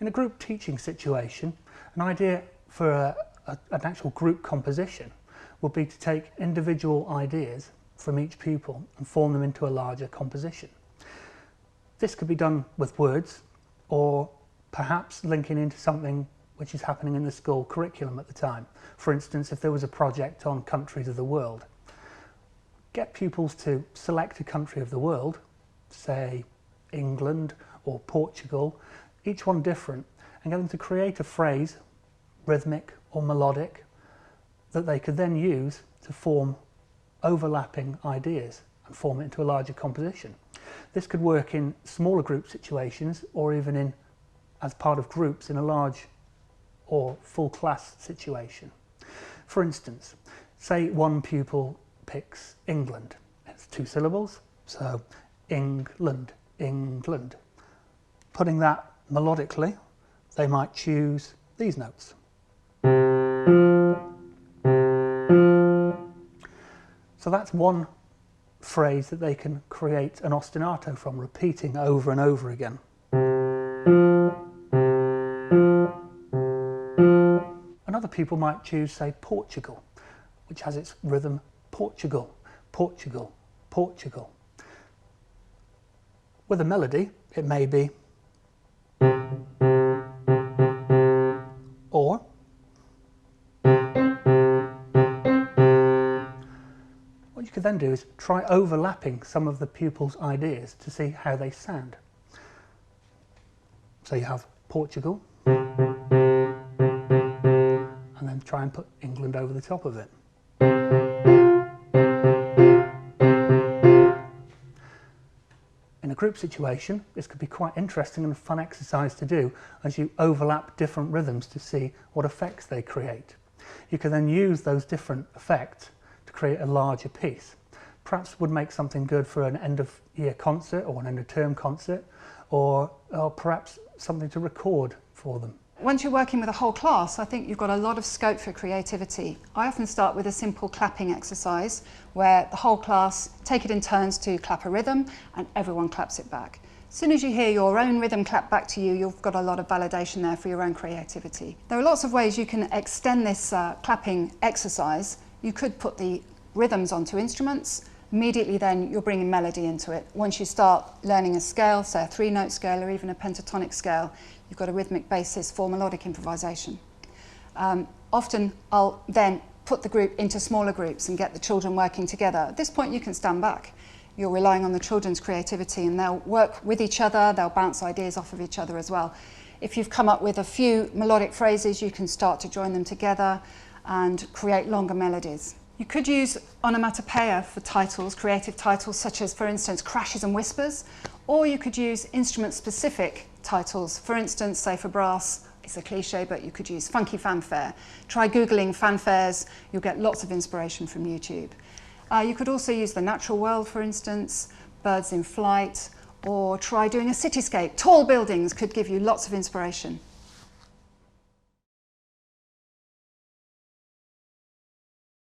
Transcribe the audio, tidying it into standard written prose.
In a group teaching situation, an idea for an actual group composition would be to take individual ideas from each pupil and form them into a larger composition. This could be done with words, or perhaps linking into something which is happening in the school curriculum at the time. For instance, if there was a project on countries of the world, get pupils to select a country of the world, say England or Portugal, each one different, and get them to create a phrase, rhythmic or melodic, that they could then use to form overlapping ideas and form it into a larger composition. This could work in smaller group situations, or even as part of groups in a large or full class situation. For instance, say one pupil picks England. It's 2 syllables, so England, England. Putting that melodically, they might choose these notes. So that's one phrase that they can create an ostinato from, repeating over and over again. Another pupil might choose, say, Portugal, which has its rhythm Portugal, Portugal, Portugal. With a melody, it may be, or what you could then do is try overlapping some of the pupils' ideas to see how they sound. So you have Portugal, and then try and put England over the top of it. In a group situation, this could be quite interesting and a fun exercise to do as you overlap different rhythms to see what effects they create. You can then use those different effects to create a larger piece. Perhaps would make something good for an end of year concert or an end of term concert, or perhaps something to record for them. Once you're working with a whole class, I think you've got a lot of scope for creativity. I often start with a simple clapping exercise where the whole class take it in turns to clap a rhythm and everyone claps it back. As soon as you hear your own rhythm clap back to you, you've got a lot of validation there for your own creativity. There are lots of ways you can extend this clapping exercise. You could put the rhythms onto instruments. Immediately then you're bringing melody into it. Once you start learning a scale, say a 3-note scale or even a pentatonic scale, you've got a rhythmic basis for melodic improvisation. Often I'll then put the group into smaller groups and get the children working together. At this point you can stand back. You're relying on the children's creativity and they'll work with each other, they'll bounce ideas off of each other as well. If you've come up with a few melodic phrases, you can start to join them together and create longer melodies. You could use onomatopoeia for titles, creative titles such as, for instance, crashes and whispers, or you could use instrument-specific titles. For instance, say for brass, it's a cliche, but you could use funky fanfare. Try Googling fanfares, you'll get lots of inspiration from YouTube. You could also use the natural world, for instance, birds in flight, or try doing a cityscape. Tall buildings could give you lots of inspiration.